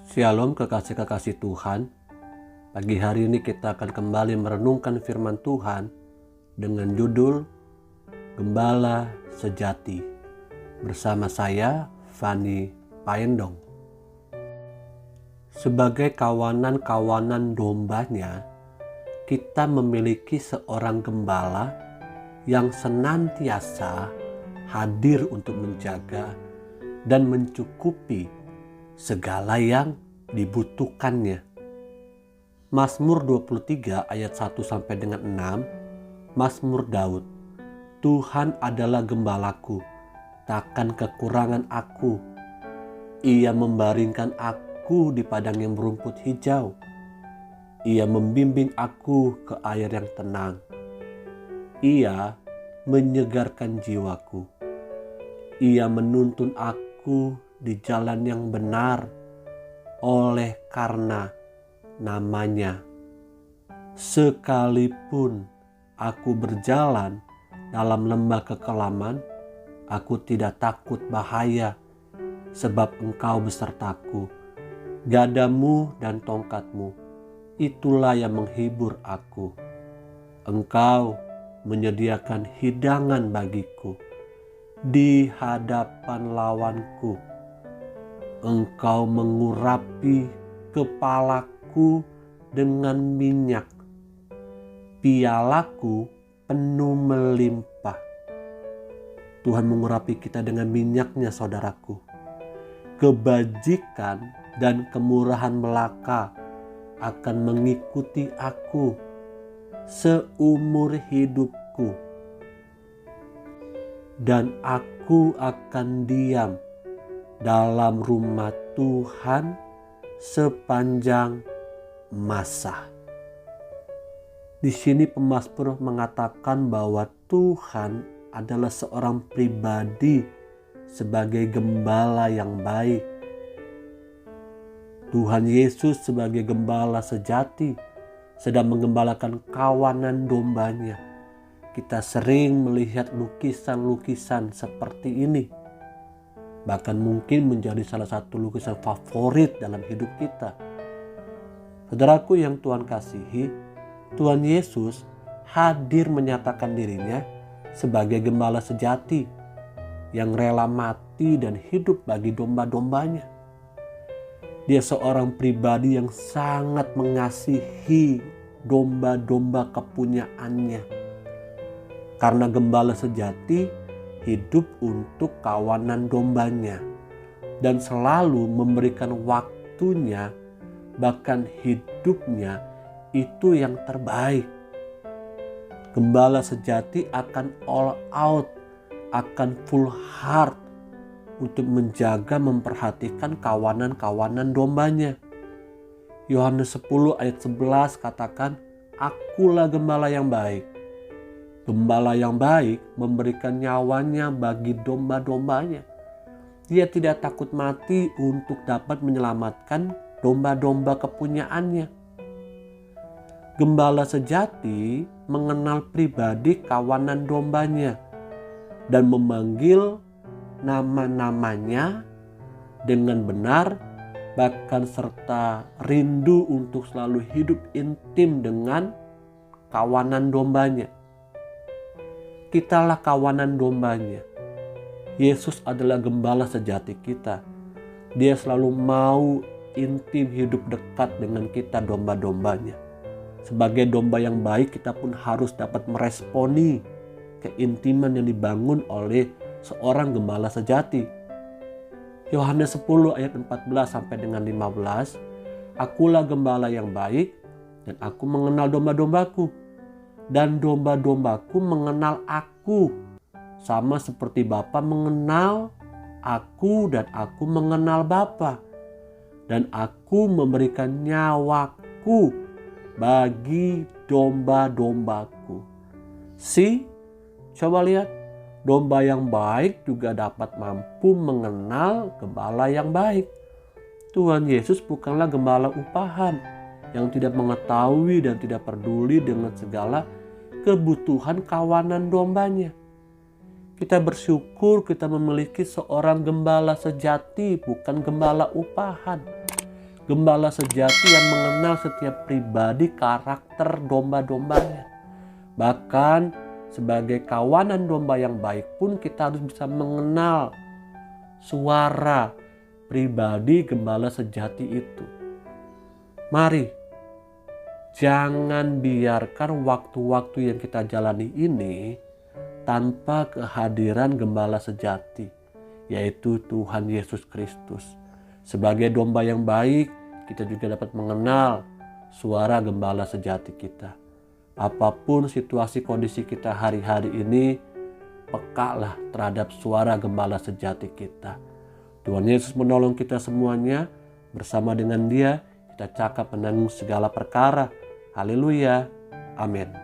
Shalom kekasih-kekasih Tuhan. Pagi hari ini kita akan kembali merenungkan firman Tuhan dengan judul Gembala Sejati bersama saya, Fani Paendong. Sebagai kawanan-kawanan dombanya, kita memiliki seorang gembala yang senantiasa hadir untuk menjaga dan mencukupi segala yang dibutuhkannya. Mazmur 23 ayat 1 sampai dengan 6, Mazmur Daud. Tuhan adalah gembalaku, takkan kekurangan aku. Ia membaringkan aku di padang yang berumput hijau. Ia membimbing aku ke air yang tenang. Ia menyegarkan jiwaku. Ia menuntun aku di jalan yang benar oleh karena namanya. Sekalipun aku berjalan dalam lembah kekelaman, aku tidak takut bahaya, sebab Engkau besertaku. Gadamu dan tongkatmu, itulah yang menghibur aku. Engkau menyediakan hidangan bagiku di hadapan lawanku. Engkau mengurapi kepalaku dengan minyak. Pialaku penuh melimpah. Tuhan mengurapi kita dengan minyaknya, saudaraku. Kebajikan dan kemurahan belaka akan mengikuti aku seumur hidupku. Dan aku akan diam dalam rumah Tuhan sepanjang masa. Di sini pemazmur mengatakan bahwa Tuhan adalah seorang pribadi sebagai gembala yang baik. Tuhan Yesus sebagai gembala sejati sedang menggembalakan kawanan dombanya. Kita sering melihat lukisan-lukisan seperti ini. Bahkan mungkin menjadi salah satu lukisan favorit dalam hidup kita. Saudaraku yang Tuhan kasihi, Tuhan Yesus hadir menyatakan dirinya sebagai gembala sejati yang rela mati dan hidup bagi domba-dombanya. Dia seorang pribadi yang sangat mengasihi domba-domba kepunyaannya. Karena gembala sejati hidup untuk kawanan dombanya dan selalu memberikan waktunya, bahkan hidupnya itu yang terbaik. Gembala sejati akan all out, akan full heart untuk menjaga, memperhatikan kawanan-kawanan dombanya. Yohanes 10 ayat 11 katakan, "Akulah gembala yang baik. Gembala yang baik memberikan nyawanya bagi domba-dombanya." Dia tidak takut mati untuk dapat menyelamatkan domba-domba kepunyaannya. Gembala sejati mengenal pribadi kawanan dombanya dan memanggil nama-namanya dengan benar, bahkan serta rindu untuk selalu hidup intim dengan kawanan dombanya. Kitalah kawanan dombanya. Yesus adalah gembala sejati kita. Dia selalu mau intim hidup dekat dengan kita, domba-dombanya. Sebagai domba yang baik, kita pun harus dapat meresponi keintiman yang dibangun oleh seorang gembala sejati. Yohanes 10 ayat 14 sampai dengan 15. "Akulah gembala yang baik dan aku mengenal domba-dombaku. Dan domba-dombaku mengenal aku, sama seperti Bapa mengenal aku dan aku mengenal Bapa. Dan aku memberikan nyawaku bagi domba-dombaku." Coba lihat, domba yang baik juga dapat mampu mengenal gembala yang baik. Tuhan Yesus bukanlah gembala upahan yang tidak mengetahui dan tidak peduli dengan segala kebutuhan kawanan dombanya. Kita bersyukur kita memiliki seorang gembala sejati, bukan gembala upahan. Gembala sejati yang mengenal setiap pribadi karakter domba-dombanya. Bahkan sebagai kawanan domba yang baik pun kita harus bisa mengenal suara pribadi gembala sejati itu. Mari, jangan biarkan waktu-waktu yang kita jalani ini tanpa kehadiran gembala sejati, yaitu Tuhan Yesus Kristus. Sebagai domba yang baik, kita juga dapat mengenal suara gembala sejati kita. Apapun situasi kondisi kita hari-hari ini, pekalah terhadap suara gembala sejati kita. Tuhan Yesus menolong kita semuanya. Bersama dengan Dia, kita cakap menanggung segala perkara. Haleluya. Amin.